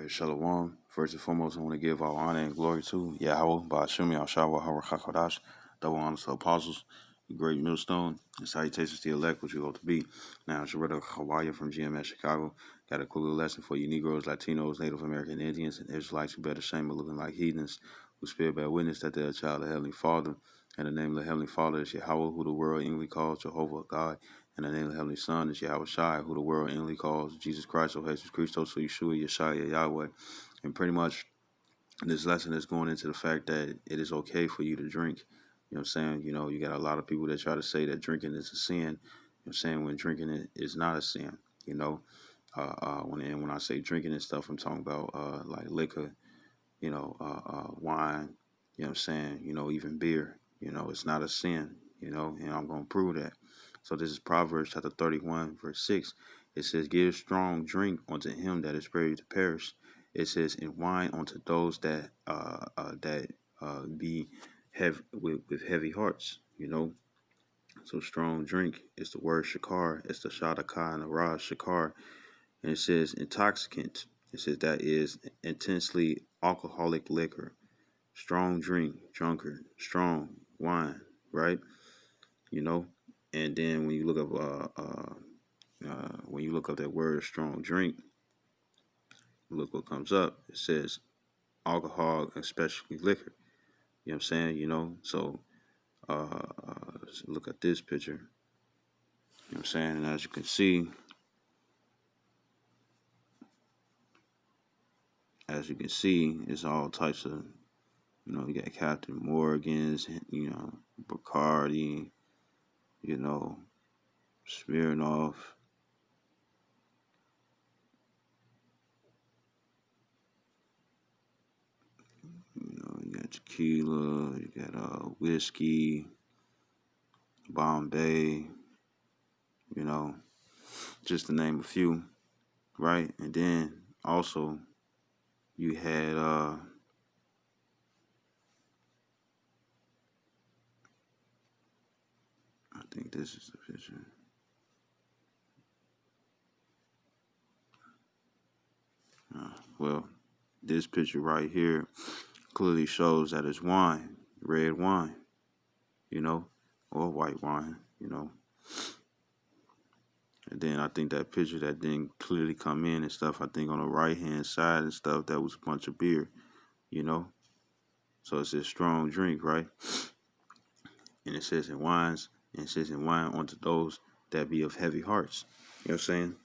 Right, Shalom. First and foremost, I want to give all honor and glory to Yahweh, Ba'ashim Yahshua HaRachakodash, double honor to apostles, the great millstone, and salutations to the elect, which we hope to be. Now, Sharetta Hawaya from GMS Chicago got a cool little lesson for you Negroes, Latinos, Native American Indians, and Israelites who bear the shame of looking like heathens, who spill bear witness that they're a child of the Heavenly Father. And the name of the Heavenly Father is Yahweh, who the world English calls Jehovah God. And the name of the Heavenly Son is Yahweh Shai, who the world English calls Jesus Christ, or Jesus Christos, so Yeshua, Yeshua, Yahweh. And pretty much this lesson is going into the fact that it is okay for you to drink. You know what I'm saying? You know, you got a lot of people that try to say that drinking is a sin. You know what I'm saying? When drinking it is not a sin, you know. When I say drinking and stuff, I'm talking about like liquor, wine, you know what I'm saying? You know, even beer, you know, it's not a sin, you know, and I'm going to prove that. So this is Proverbs chapter 31, verse 6. It says, give strong drink unto him that is ready to perish. It says, and wine unto those that be heavy with heavy hearts, you know. So strong drink is the word shakar. It's the shadaka and the ra shakar. And it says intoxicant. It says that is intensely alcoholic liquor. Strong drink, drunkard, strong wine, right? You know, and then when you look up that word strong drink, look what comes up. It says alcohol, especially liquor. You know what I'm saying? You know, so let's look at this picture. You know what I'm saying? And as you can see, it's all types of, you know, you got Captain Morgan's, you know, Bacardi, you know, Smirnoff. You know, you got tequila, you got whiskey, Bombay, you know, just to name a few, right? And then also you had I think this is the picture. Well, this picture right here clearly shows that it's wine, red wine, you know, or white wine, you know. And then I think that picture that didn't clearly come in and stuff, I think on the right hand side and stuff, that was a bunch of beer, you know. So it says strong drink, right? And it says in wines, and it says in wine unto those that be of heavy hearts. You know what I'm saying?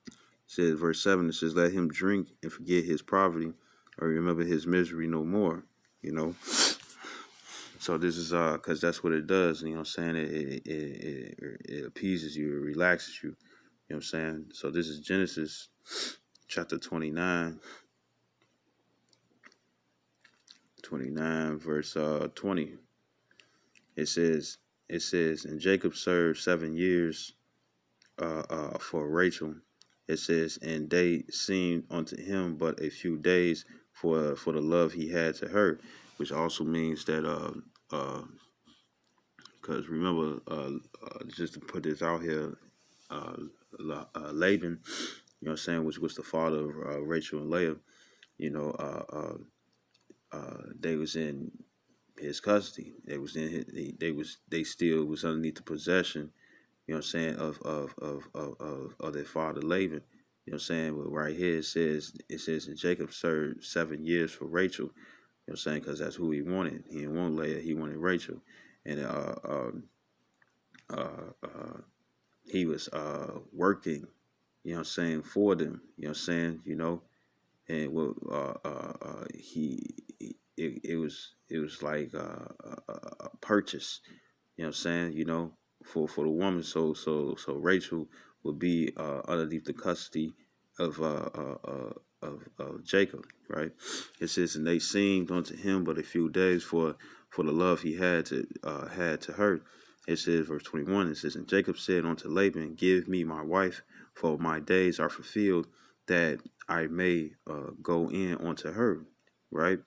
It says verse 7, it says, let him drink and forget his poverty, or remember his misery no more, you know. So this is because that's what it does, you know what I'm saying? It appeases you, it relaxes you, you know what I'm saying? So this is Genesis chapter 29, verse 20. It says, and Jacob served 7 years for Rachel. It says, and they seemed unto him but a few days for the love he had to her, which also means that because remember, just to put this out here, Laban, you know what I'm saying, which was the father of Rachel and Leah, you know, they was in his custody. They still was underneath the possession, you know what I'm saying, of their father Laban. You know what I'm saying? But right here it says and Jacob served 7 years for Rachel. You know what I'm saying? Because that's who he wanted. He didn't want Leah. He wanted Rachel. And he was working, you know what I'm saying, for them. You know what I'm saying? You know, and what it was like a purchase. You know what I'm saying? You know, for the woman. So Rachel would be underneath the custody of Jacob, right? It says, and they seemed unto him but a few days for the love he had to her. It says, verse 21. It says, and Jacob said unto Laban, give me my wife, for my days are fulfilled, that I may go in unto her, right?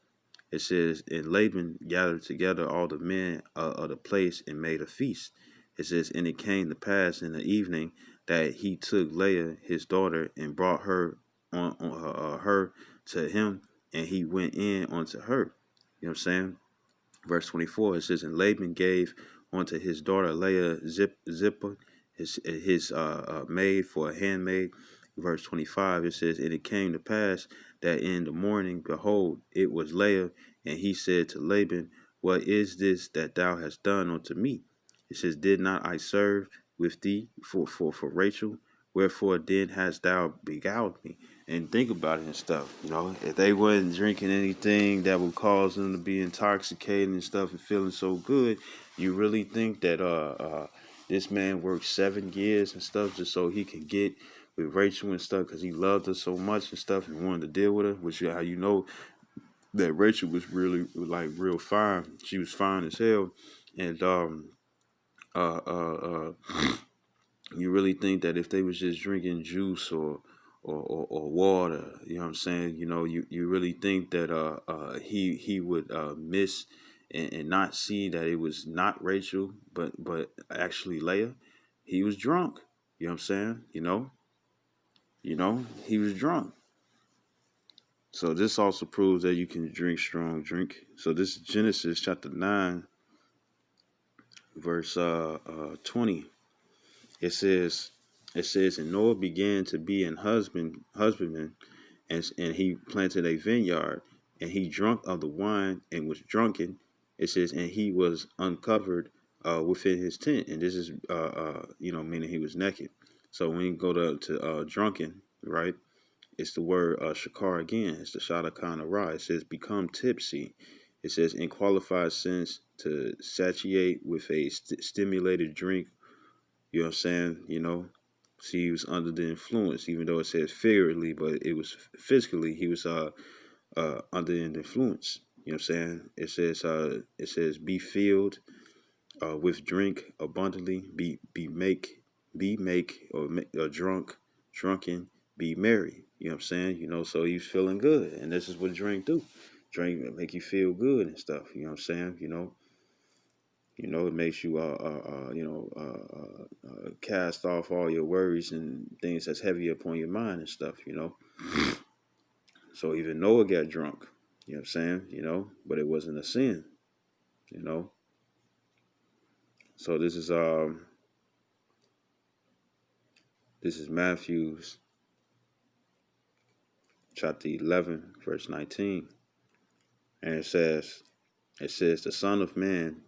It says, and Laban gathered together all the men of the place and made a feast. It says, and it came to pass in the evening that he took Leah his daughter and brought her on her to him, and he went in onto her. You know what I'm saying? Verse 24, it says, and Laban gave unto his daughter Leah Zipporah, his maid, for a handmaid. Verse 25, it says, and it came to pass that in the morning, behold, it was Leah, and he said to Laban, what is this that thou hast done unto me? It says, did not I serve with thee for Rachel? Wherefore then hast thou beguiled me? And think about it and stuff. You know, if they wasn't drinking anything that would cause them to be intoxicated and stuff and feeling so good, you really think that this man worked 7 years and stuff just so he could get with Rachel and stuff because he loved her so much and stuff and wanted to deal with her, which is how you know that Rachel was really like real fine. She was fine as hell, and uh uh uh you really think that if they was just drinking juice or water, you know what I'm saying? You know, you really think that he would miss and not see that it was not Rachel, but actually Leah. He was drunk. You know what I'm saying? He was drunk. So this also proves that you can drink strong drink. So this is Genesis chapter 9, verse 20. It says, and Noah began to be an husbandman, and he planted a vineyard, and he drunk of the wine and was drunken. It says, and he was uncovered within his tent, and this is meaning he was naked. So when you go to drunken, right, it's the word shakar again. It's the shadakana ra. It says become tipsy. It says in qualified sense to satiate with a stimulated drink. You know what I'm saying? See, he was under the influence, even though it says figuratively, but it was physically. He was under the influence. You know what I'm saying? It says be filled with drink abundantly, or drunken, be merry. You know what I'm saying? So he's feeling good, and this is what drink do. Drink make you feel good and stuff. You know what I'm saying? It makes you cast off all your worries and things that's heavy upon your mind and stuff. So even Noah got drunk. You know what I'm saying? But it wasn't a sin. You know. So this is Matthew's chapter 11, verse 19. And it says, the Son of Man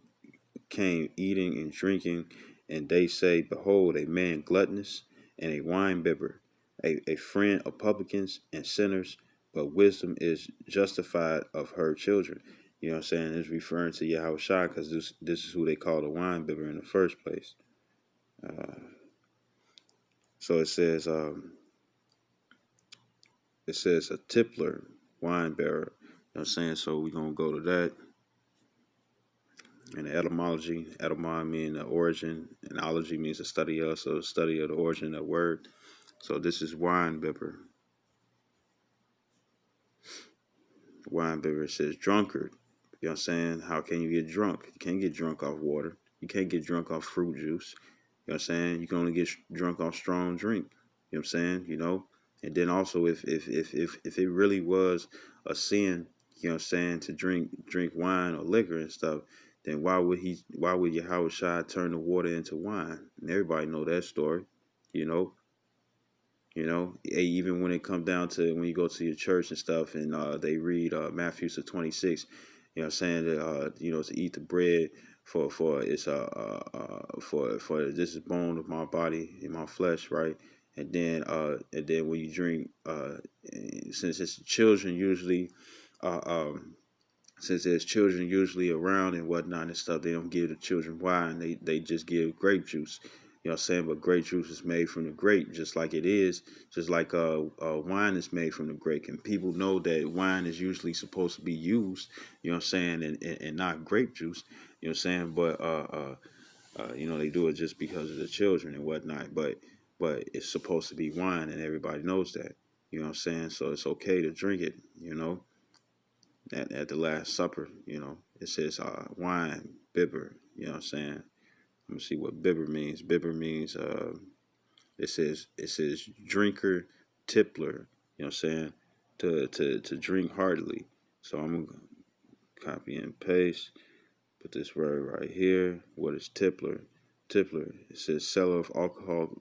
came eating and drinking, and they say, behold, a man gluttonous and a winebibber, a friend of publicans and sinners, but wisdom is justified of her children. You know what I'm saying? It's referring to Yahushua because this is who they call the winebibber in the first place. So it says a tippler, wine bearer. You know what I'm saying? So we're going to go to that. And the etymology means the origin, and ology means the study of, so the study of the origin of the word. So this is wine bibber. Wine bibber says drunkard. You know what I'm saying? How can you get drunk? You can't get drunk off water. You can't get drunk off fruit juice. You know what I'm saying? You can only get drunk off strong drink. You know what I'm saying? And then also if it really was a sin, you know what I'm saying, to drink wine or liquor and stuff, then why would Yahweh Shai turn the water into wine? And everybody know that story, you know. Even when it comes down to when you go to your church and stuff, and they read Matthew 26, you know what I'm saying, that to eat the bread for it's for this is bone of my body and my flesh, right? And then when you drink, since it's children usually, uh, um, since there's children usually around and whatnot and stuff, they don't give the children wine. They just give grape juice. You know what I'm saying? But grape juice is made from the grape, just like it is, just like wine is made from the grape. And people know that wine is usually supposed to be used, you know what I'm saying, and not grape juice. You know what I'm saying? But they do it just because of the children and whatnot. But it's supposed to be wine, and everybody knows that. You know what I'm saying? So it's okay to drink it. At the Last Supper, it says wine, bibber, you know what I'm saying? Let me see what bibber means. Bibber means it says drinker, tippler. You know what I'm saying? To drink heartily. So I'm gonna copy and paste. Put this word right here. What is tippler? Tippler. It says seller of alcohol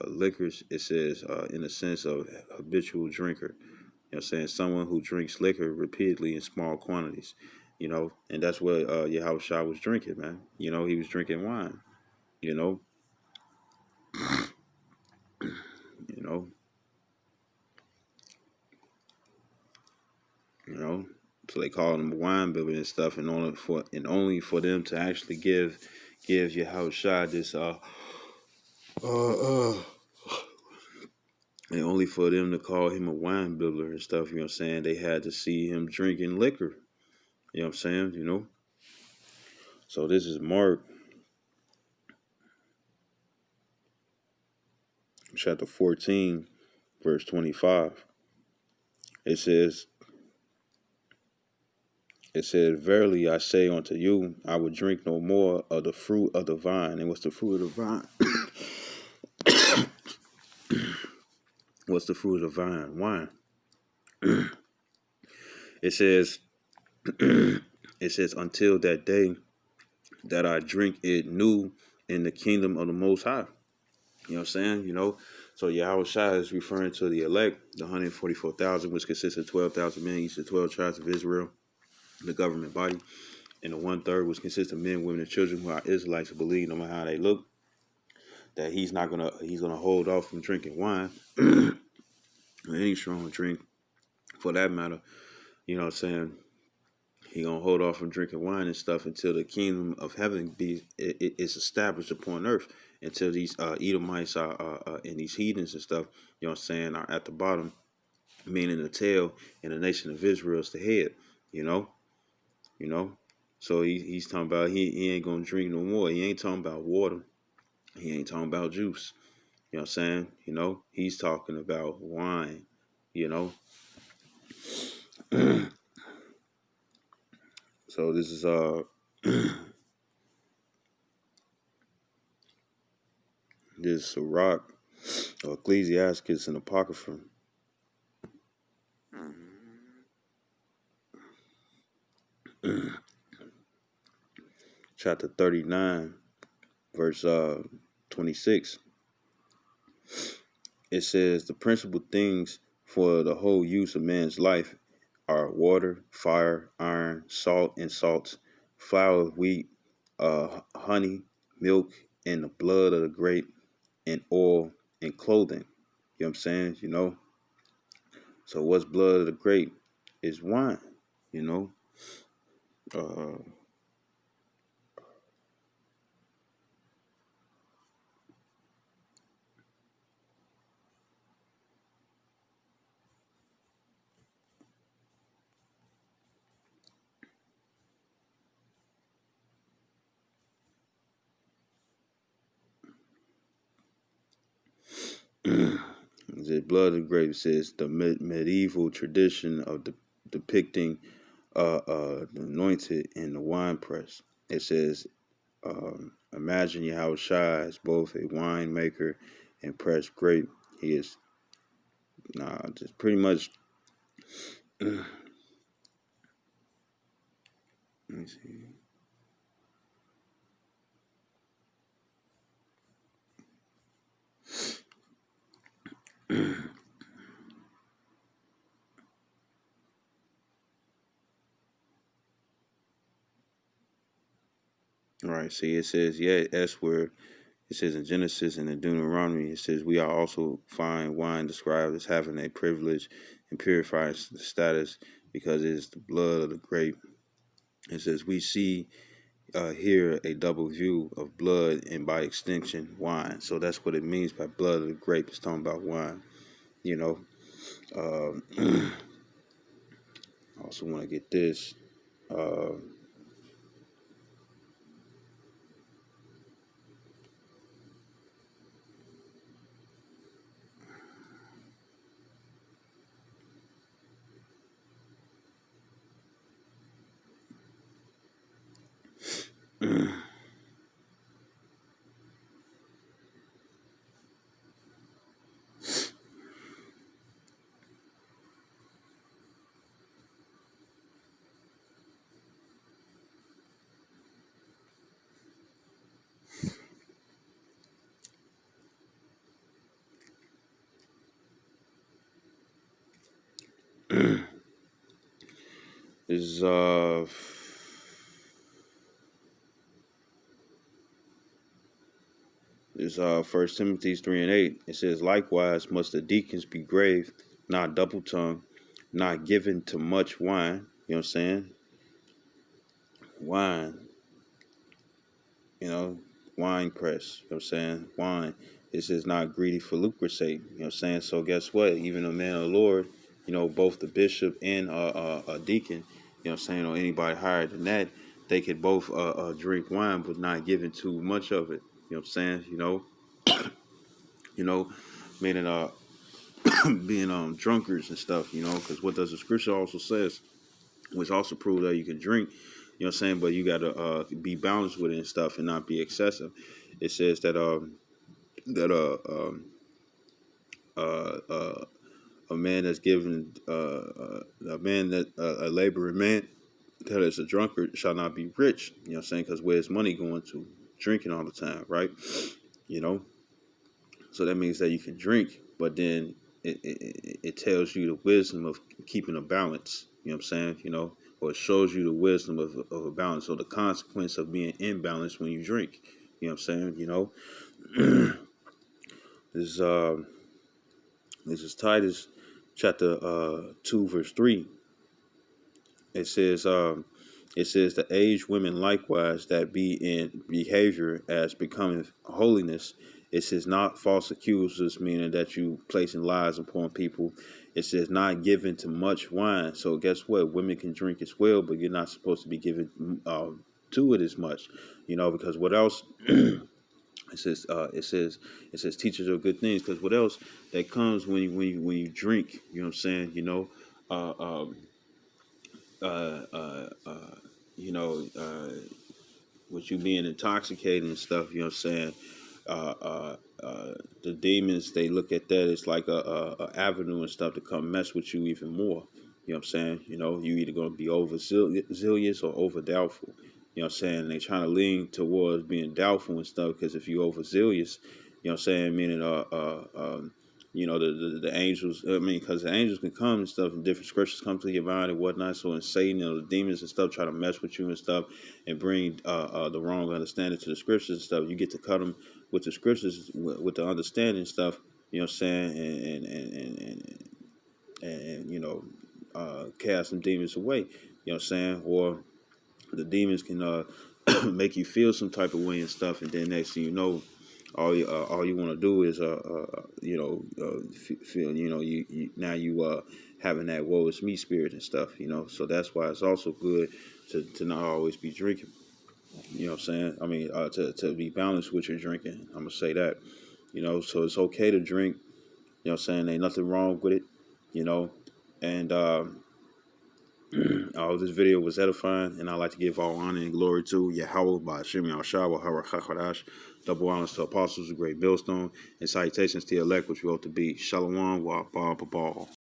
liquors. It says in the sense of habitual drinker. You know what I'm saying? Someone who drinks liquor repeatedly in small quantities. And that's what Yahweh Shah was drinking, man. He was drinking wine. You know, you know, you know. So they call him a wine bibber and stuff, and only for them to actually give Yahweh Shah this uh and only for them to call him a wine bibber and stuff. You know what I'm saying? They had to see him drinking liquor. You know what I'm saying? So this is Mark chapter 14, verse 25. It says, Verily I say unto you, I will drink no more of the fruit of the vine. And what's the fruit of the vine? What's the fruit of the vine? Wine. It says, until that day that I drink it new in the kingdom of the Most High. You know what I'm saying? So Yahweh Shai is referring to the elect, the 144,000, which consists of 12,000 men, each of the 12 tribes of Israel, the government body, and the 1/3, which consists of men, women, and children who are Israelites, who believe, no matter how they look, that he's gonna hold off from drinking wine or any strong drink, for that matter. You know what I'm saying? He gonna hold off from drinking wine and stuff until the kingdom of heaven is established upon earth. Until these Edomites and these heathens and stuff, you know what I'm saying, are at the bottom, meaning the tail, and the nation of Israel is the head. You know, you know. So he's talking about he ain't gonna drink no more. He ain't talking about water. He ain't talking about juice. You know what I'm saying? He's talking about wine. You know. So this is this Sirach, or Ecclesiasticus, and Apocrypha. Chapter 39, verse 26. It says, the principal things for the whole use of man's life are water, fire, iron, salt and salts, flour, wheat, honey, milk, and the blood of the grape, and oil, and clothing. You know what I'm saying? So what's blood of the grape? Is wine. You know. Uh, the blood of the grape says the medieval tradition of depicting the anointed in the wine press. It says, imagine Yahweh Shai is both a winemaker and pressed grape. He is just pretty much. Let me see. All right, see, it says, yeah, that's where it says in Genesis and in Deuteronomy, it says, we are also find wine described as having a privilege and purified status because it is the blood of the grape. It says, we see here a double view of blood and by extension wine. So that's what it means by blood of the grape. It's talking about wine. You know. I also want to get this. Uh, Is First Timothy 3:8. It says, likewise must the deacons be grave, not double tongued, not given to much wine. You know what I'm saying? Wine, you know, wine press. You know what I'm saying? Wine. It says not greedy for lucre's sake. You know what I'm saying? So guess what? Even a man of the Lord, both the bishop and a deacon, you know what I'm saying, or anybody higher than that, they could both drink wine, but not giving too much of it. You know what I'm saying? You know, meaning being drunkards and stuff, because what does the scripture also says, which also proves that you can drink, you know what I'm saying, but you got to be balanced with it and stuff and not be excessive. It says that that a man that's given a man that a laboring man that is a drunkard shall not be rich. You know what I'm saying? Because where's money going to? Drinking all the time, right? You know, so that means that you can drink, but then it tells you the wisdom of keeping a balance. You know what I'm saying? Or it shows you the wisdom of a balance, or the consequence of being imbalanced when you drink. You know what I'm saying? This this is Titus chapter 2 verse 3. It says the aged women likewise that be in behavior as becoming holiness. It says not false accusers, meaning that you placing lies upon people. It says not given to much wine. So guess what? Women can drink as well, but you're not supposed to be given to it as much, because what else? It says teachers of good things, because what else that comes when you drink? You know what I'm saying? Uh, um, uh, uh, uh, you know, uh, with you being intoxicated and stuff, you know what I'm saying? Uh, uh, the demons, they look at that as like a avenue and stuff to come mess with you even more. You know what I'm saying? You either going to be over zealous or over doubtful. You know what I'm saying? They trying to lean towards being doubtful and stuff, because if you over zealous, you know what I'm saying, meaning the angels, I mean, because the angels can come and stuff, and different scriptures come to your mind and whatnot. So when Satan and the demons and stuff try to mess with you and stuff and bring the wrong understanding to the scriptures and stuff, you get to cut them with the scriptures, with the understanding and stuff. You know what I'm saying? And cast some demons away. You know what I'm saying? Or the demons can make you feel some type of way and stuff, and then next thing you know, all you want to do is feel now you having that woe is me spirit and stuff. So that's why it's also good to not always be drinking. You know what I'm saying? I mean, to be balanced with your drinking. I'm gonna say that. So it's okay to drink. You know what I'm saying? Ain't nothing wrong with it. You know, and this video was edifying, and I'd like to give all honor and glory to Yahweh by Hashem Yahshua Harakakadash. Double honors to apostles, a great millstone, and salutations to the elect, which we ought to be. Shalom, wa ba ba ba.